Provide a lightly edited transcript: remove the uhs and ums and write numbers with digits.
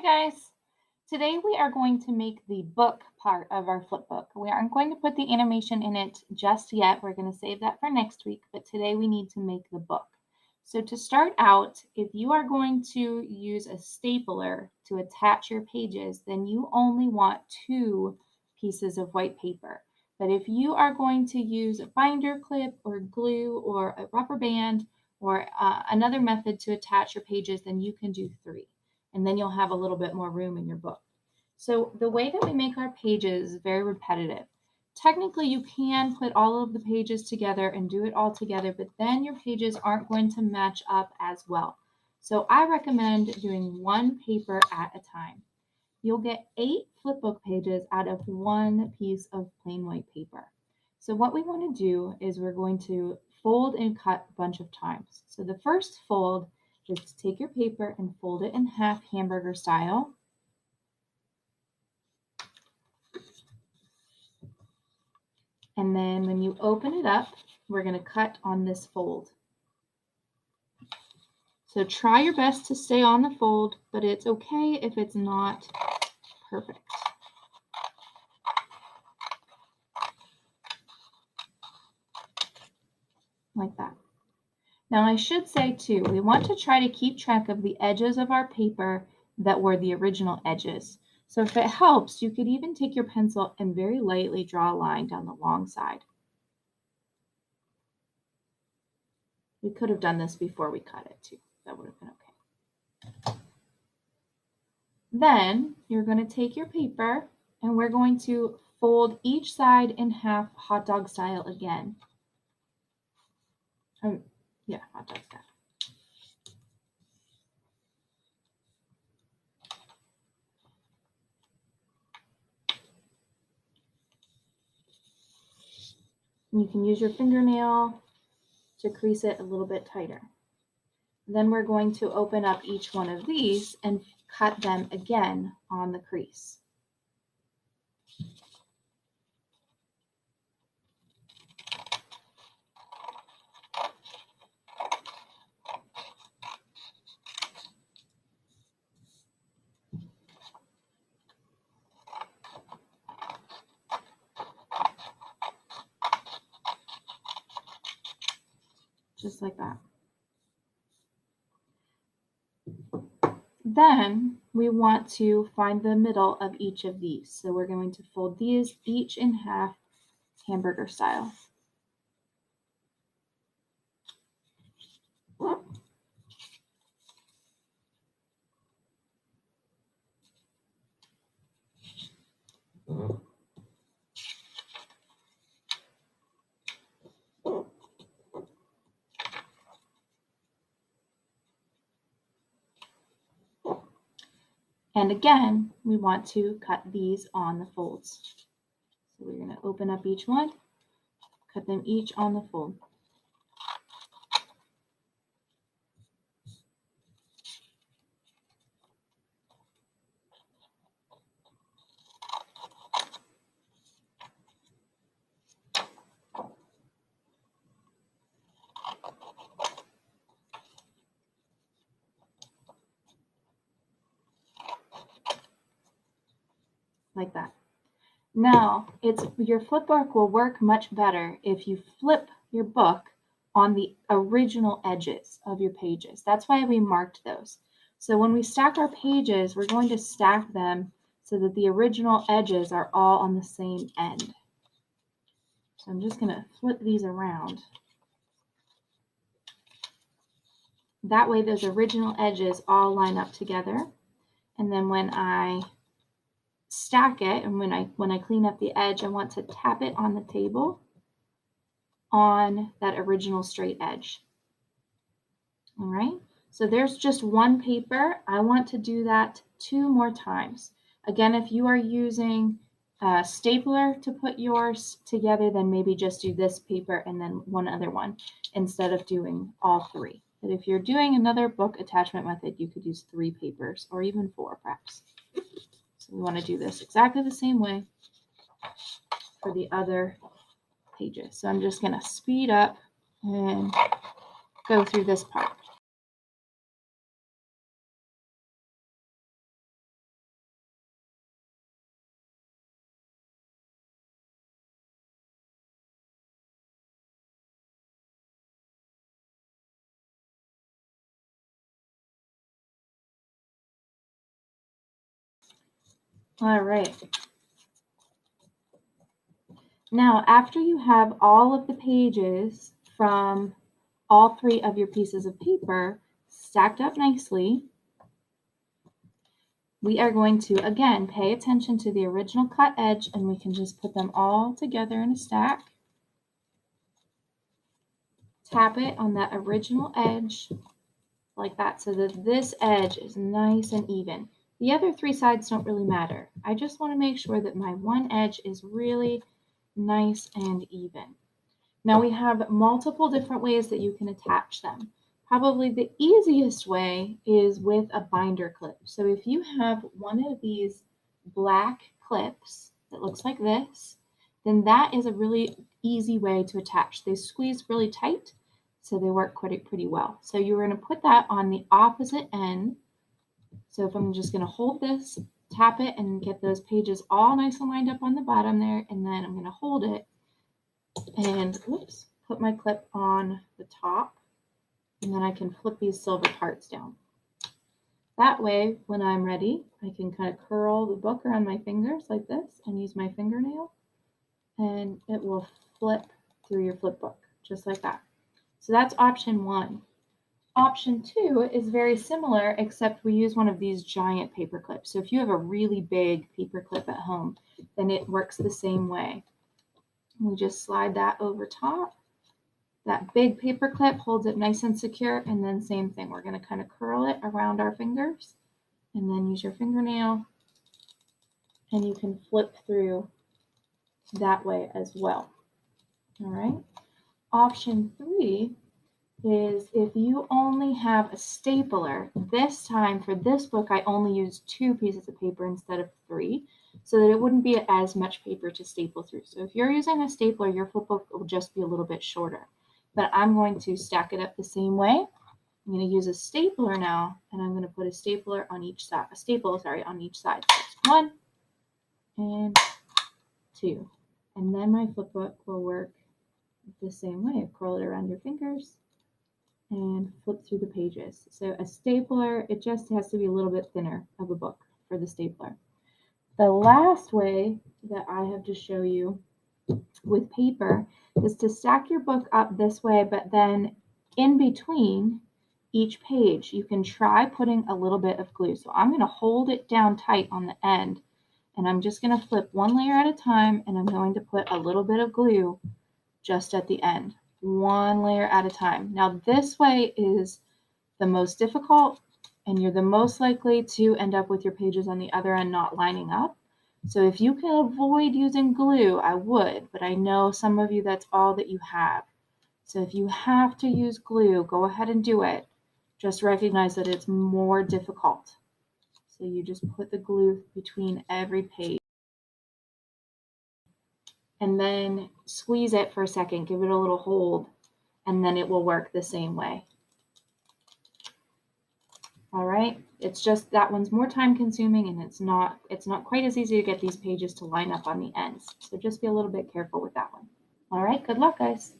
Hi guys. Today we are going to make the book part of our flip book. We aren't going to put the animation in it just yet. We're going to save that for next week, but today we need to make the book. So to start out, if you are going to use a stapler to attach your pages, then you only want two pieces of white paper. But if you are going to use a binder clip or glue or a rubber band or another method to attach your pages, then you can do three, and then you'll have a little bit more room in your book. So the way that we make our pages is very repetitive. Technically, you can put all of the pages together and do it all together, but then your pages aren't going to match up as well. So I recommend doing one paper at a time. You'll get 8 flipbook pages out of one piece of plain white paper. So what we want to do is we're going to fold and cut a bunch of times. So the first fold is to take your paper and fold it in half hamburger style. And then when you open it up, we're going to cut on this fold. So try your best to stay on the fold, but it's okay if it's not perfect. Like that. Now I should say too, we want to try to keep track of the edges of our paper that were the original edges. So if it helps, you could even take your pencil and very lightly draw a line down the long side. We could have done this before we cut it too. That would have been okay. Then you're going to take your paper and we're going to fold each side in half hot dog style again. Yeah, hot dog style. You can use your fingernail to crease it a little bit tighter. Then we're going to open up each one of these and cut them again on the crease. Just like that. Then we want to find the middle of each of these. So we're going to fold these each in half hamburger style. And again, we want to cut these on the folds. So we're going to open up each one, cut them each on the fold. Like that. Now, your flip book will work much better if you flip your book on the original edges of your pages. That's why we marked those. So when we stack our pages, we're going to stack them so that the original edges are all on the same end. So I'm just going to flip these around. That way those original edges all line up together. And then when I stack it, and when I clean up the edge, I want to tap it on the table on that original straight edge. All right, so there's just one paper. I want to do that 2 more times. Again, if you are using a stapler to put yours together, then maybe just do this paper and then one other one instead of doing all 3. But if you're doing another book attachment method, you could use 3 papers or even 4 perhaps. So we want to do this exactly the same way for the other pages. So I'm just going to speed up and go through this part. All right. Now, after you have all of the pages from all 3 of your pieces of paper stacked up nicely, we are going to, again, pay attention to the original cut edge, and we can just put them all together in a stack. Tap it on that original edge like that so that this edge is nice and even. The other 3 sides don't really matter. I just want to make sure that my one edge is really nice and even. Now we have multiple different ways that you can attach them. Probably the easiest way is with a binder clip. So if you have one of these black clips that looks like this, then that is a really easy way to attach. They squeeze really tight, so they work pretty well. So you're going to put that on the opposite end. So if I'm just going to hold this, tap it, and get those pages all nice and lined up on the bottom there, and then I'm going to hold it and whoops, put my clip on the top, and then I can flip these silver parts down. That way, when I'm ready, I can kind of curl the book around my fingers like this and use my fingernail, and it will flip through your flip book, just like that. So that's option 1. Option 2 is very similar, except we use one of these giant paper clips. So if you have a really big paper clip at home, then it works the same way. We just slide that over top. That big paper clip holds it nice and secure, and then same thing. We're going to kind of curl it around our fingers and then use your fingernail, and you can flip through that way as well. All right. Option 3 is if you only have a stapler. This time for this book, I only used 2 pieces of paper instead of 3, so that it wouldn't be as much paper to staple through. So if you're using a stapler, your flip book will just be a little bit shorter. But I'm going to stack it up the same way. I'm going to use a stapler now, and I'm going to put a stapler on each side, on each side. So 1 and 2. And then my flip book will work the same way. Curl it around your fingers and flip through the pages. So a stapler, it just has to be a little bit thinner of a book for the stapler. The last way that I have to show you with paper is to stack your book up this way, but then in between each page, you can try putting a little bit of glue. So I'm going to hold it down tight on the end, and I'm just going to flip one layer at a time, and I'm going to put a little bit of glue just at the end, one layer at a time. Now this way is the most difficult, and you're the most likely to end up with your pages on the other end not lining up. So if you can avoid using glue, I would, but I know some of you, that's all that you have. So if you have to use glue, go ahead and do it. Just recognize that it's more difficult. So you just put the glue between every page and then squeeze it for a second, give it a little hold, and then it will work the same way. All right, it's just that one's more time consuming, and it's not quite as easy to get these pages to line up on the ends. So just be a little bit careful with that one. All right, good luck, guys.